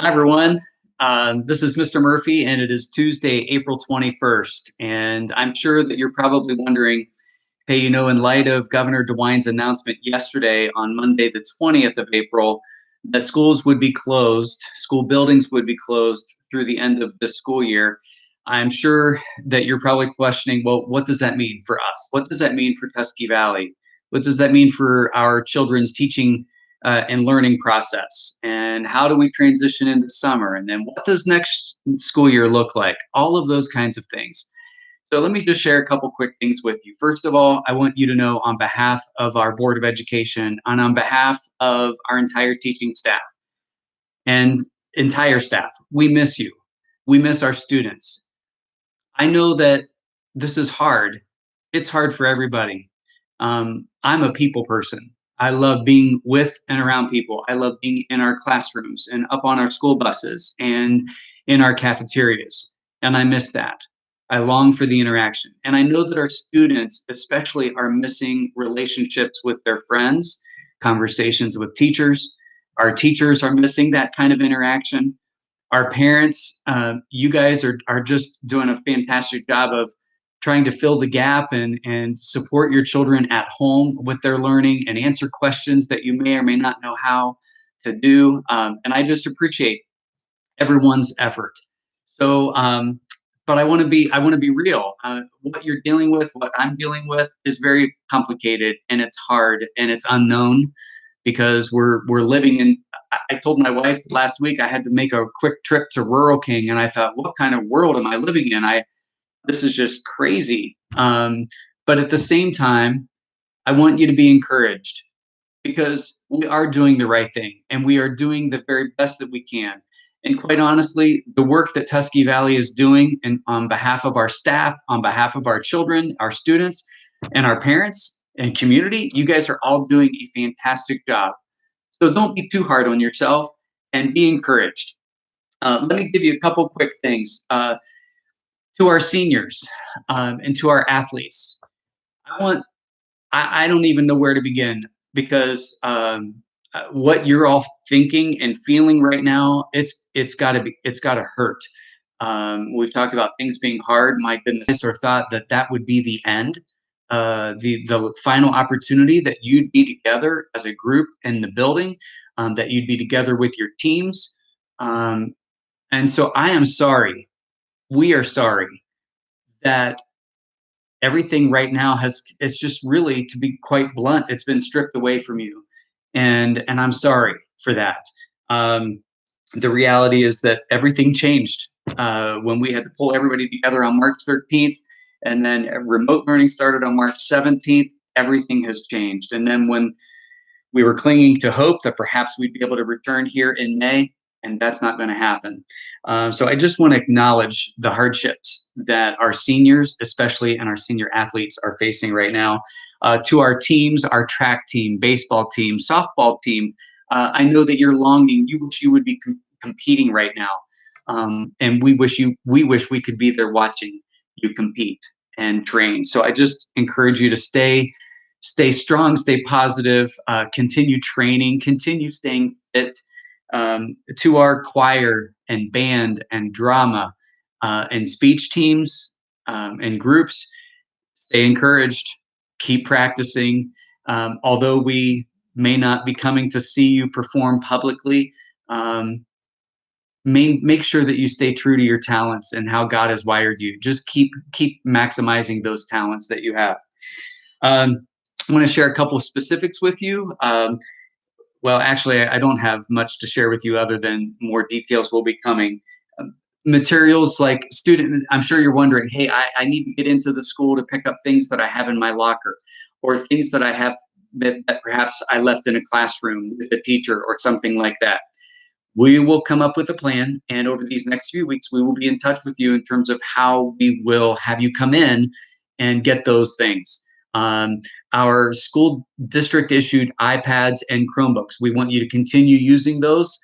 Hi, everyone. This is Mr. Murphy, and it is Tuesday, April 21st. And I'm sure that you're probably wondering, hey, in light of Governor DeWine's announcement yesterday on Monday, the 20th of April, that schools would be closed, school buildings would be closed through the end of this school year. I'm sure that you're probably questioning, well, what does that mean for us? What does that mean for Tusky Valley? What does that mean for our children's teaching and learning process? And how do we transition into summer? And then what does next school year look like? All of those kinds of things. So let me just share a couple quick things with you. First of all, I want you to know on behalf of our Board of Education and on behalf of our entire teaching staff and entire staff, we miss you. We miss our students. I know that this is hard. It's hard for everybody. I'm a people person. I love being with and around people. I love being in our classrooms and up on our school buses and in our cafeterias. And I miss that. I long for the interaction. And I know that our students, especially, are missing relationships with their friends, conversations with teachers. Our teachers are missing that kind of interaction. Our parents, you guys are just doing a fantastic job of trying to fill the gap and support your children at home with their learning and answer questions that you may or may not know how to do. And I just appreciate everyone's effort. So, but I want to be real. What you're dealing with, what I'm dealing with, is very complicated and it's hard and it's unknown because we're living in. I told my wife last week I had to make a quick trip to Rural King, and I thought, what kind of world am I living in? This is just crazy. But at the same time, I want you to be encouraged because we are doing the right thing and we are doing the very best that we can. And quite honestly, the work that Tusky Valley is doing and on behalf of our staff, on behalf of our children, our students, and our parents and community, you guys are all doing a fantastic job. So don't be too hard on yourself and be encouraged. Let me give you a couple quick things. To our seniors and to our athletes, I want I don't even know where to begin because what you're all thinking and feeling right now, it's got to hurt. We've talked about things being hard. My goodness, or thought that that would be the end, the final opportunity that you'd be together as a group in the building, that you'd be together with your teams. Um, and so I am sorry. We are sorry that everything right now has it's just really, to be quite blunt, it's been stripped away from you, and I'm sorry for that. um, the reality is that everything changed when we had to pull everybody together on March 13th, and then remote learning started on March 17th. Everything has changed, and then when we were clinging to hope that perhaps we'd be able to return here in May, and that's not going to happen. So I just want to acknowledge the hardships that our seniors, especially, and our senior athletes are facing right now. To our teams, our track team, baseball team, softball team, I know that you're longing. You wish you would be competing right now, and we wish we could be there watching you compete and train. So I just encourage you to stay strong, stay positive, continue training, continue staying fit. To our choir and band and drama and speech teams and groups, stay encouraged, keep practicing. Although we may not be coming to see you perform publicly, make sure that you stay true to your talents and how God has wired you. Just keep maximizing those talents that you have. I want to share a couple of specifics with you. Well, actually, I don't have much to share with you other than more details will be coming. Materials like student, I'm sure you're wondering, hey, I need to get into the school to pick up things that I have in my locker or things that I have that perhaps I left in a classroom with a teacher or something like that. We will come up with a plan, and over these next few weeks, we will be in touch with you in terms of how we will have you come in and get those things. Um, our school district issued iPads and Chromebooks. We want you to continue using those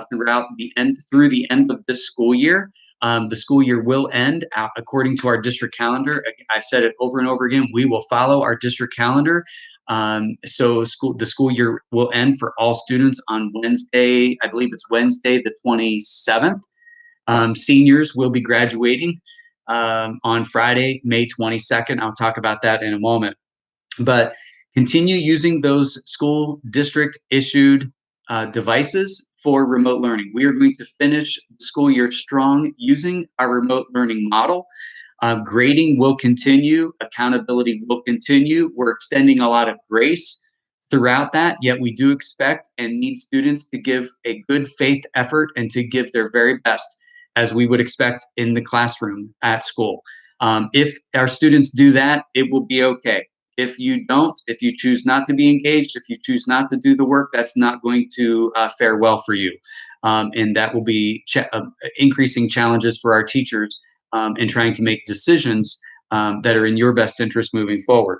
through the end of this school year. The school year will end according to our district calendar. I've said it over and over again. We will follow our district calendar. So the school year will end for all students on Wednesday. I believe it's Wednesday the 27th. Seniors will be graduating on Friday, May 22nd. I'll talk about that in a moment. But continue using those school district issued devices for remote learning. We are going to finish the school year strong using our remote learning model. Grading will continue, accountability will continue. We're extending a lot of grace throughout that, yet we do expect and need students to give a good faith effort and to give their very best, as we would expect in the classroom at school. If our students do that, it will be okay. If you don't, if you choose not to be engaged, if you choose not to do the work, that's not going to fare well for you. And that will be increasing challenges for our teachers in trying to make decisions that are in your best interest moving forward.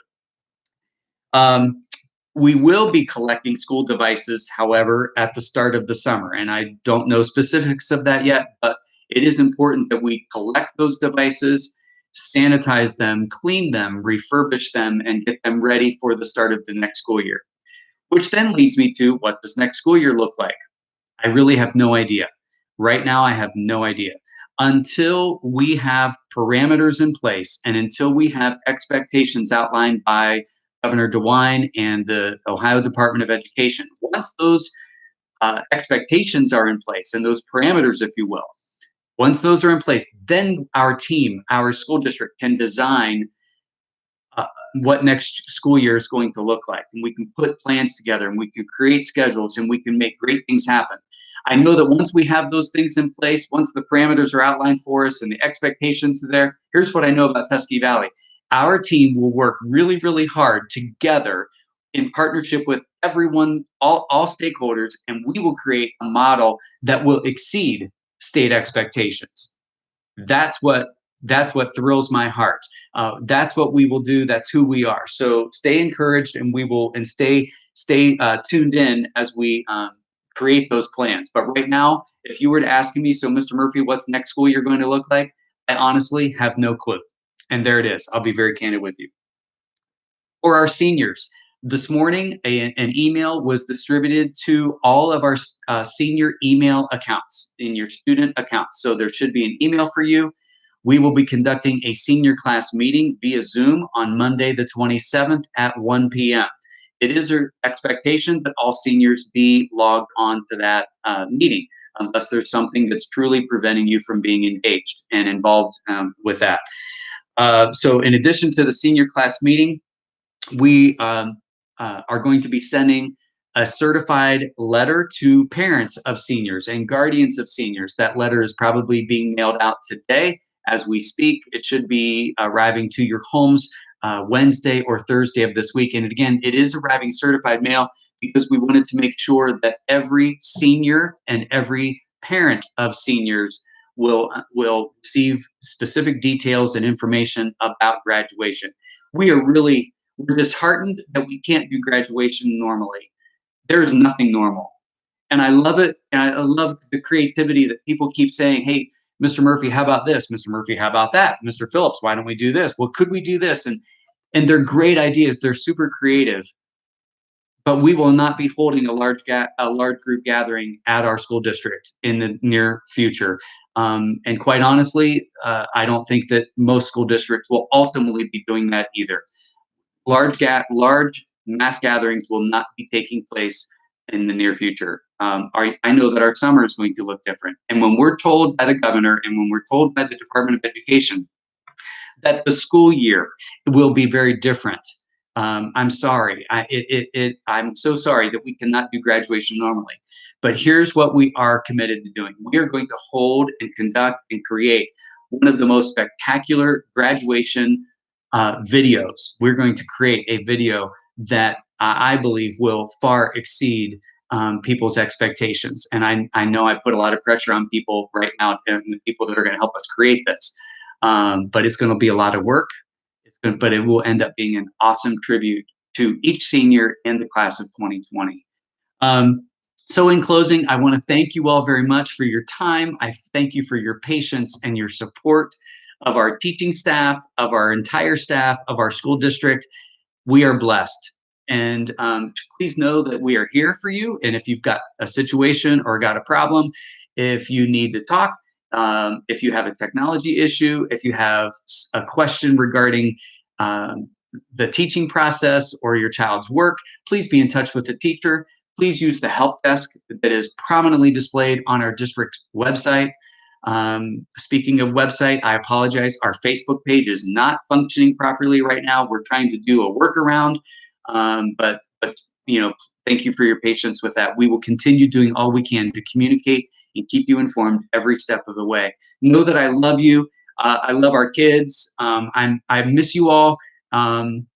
We will be collecting school devices, however, at the start of the summer, and I don't know specifics of that yet, but it is important that we collect those devices, sanitize them, clean them, refurbish them, and get them ready for the start of the next school year. Which then leads me to, what does next school year look like? I really have no idea. Right now, I have no idea. Until we have parameters in place and until we have expectations outlined by Governor DeWine and the Ohio Department of Education, once those expectations are in place and those parameters, if you will, once those are in place, then our team, our school district can design what next school year is going to look like. And we can put plans together and we can create schedules and we can make great things happen. I know that once we have those things in place, once the parameters are outlined for us and the expectations are there, here's what I know about Tusky Valley. Our team will work really, really hard together in partnership with everyone, all stakeholders, and we will create a model that will exceed state expectations. That's what thrills my heart. That's what we will do. That's who we are. So stay encouraged, and we will stay tuned in as we create those plans. But right now, if you were to ask me, so Mr. Murphy, what's next school year going to look like? I honestly have no clue. And there it is. I'll be very candid with you. For our seniors, this morning, an email was distributed to all of our senior email accounts in your student accounts. So there should be an email for you. We will be conducting a senior class meeting via Zoom on Monday, the 27th at 1 p.m. It is our expectation that all seniors be logged on to that meeting, unless there's something that's truly preventing you from being engaged and involved with that. So in addition to the senior class meeting, we are going to be sending a certified letter to parents of seniors and guardians of seniors. That letter is probably being mailed out today as we speak. It should be arriving to your homes Wednesday or Thursday of this week. And again, it is arriving certified mail because we wanted to make sure that every senior and every parent of seniors will receive specific details and information about graduation. We're disheartened that we can't do graduation normally. There is nothing normal. And I love it. And I love the creativity that people keep saying, hey, Mr. Murphy, how about this? Mr. Murphy, how about that? Mr. Phillips, why don't we do this? Well, could we do this? And they're great ideas. They're super creative. But we will not be holding a large group gathering at our school district in the near future. And quite honestly, I don't think that most school districts will ultimately be doing that either. Large mass gatherings will not be taking place in the near future. I know that our summer is going to look different. And when we're told by the governor and when we're told by the Department of Education that the school year will be very different, I'm sorry. I'm so sorry that we cannot do graduation normally. But here's what we are committed to doing. We are going to hold and conduct and create one of the most spectacular graduation videos. We're going to create a video that I believe will far exceed people's expectations. And I know I put a lot of pressure on people right now, and the people that are going to help us create this. But it's going to be a lot of work. But it will end up being an awesome tribute to each senior in the class of 2020. So in closing, I want to thank you all very much for your time. I thank you for your patience and your support of our teaching staff, of our entire staff, of our school district. We are blessed. And please know that we are here for you. And if you've got a situation or got a problem, if you need to talk, if you have a technology issue, if you have a question regarding um, the teaching process or your child's work, please be in touch with the teacher. Please use the help desk that is prominently displayed on our district website. Speaking of website, I apologize. Our Facebook page is not functioning properly right now. We're trying to do a workaround, but thank you for your patience with that. We will continue doing all we can to communicate and keep you informed every step of the way. Know that I love you. I love our kids. I miss you all. Um,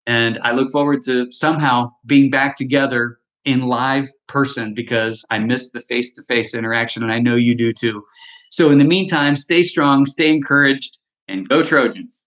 and I look forward to somehow being back together in live person because I miss the face-to-face interaction, and I know you do too. So in the meantime, stay strong, stay encouraged, and go Trojans.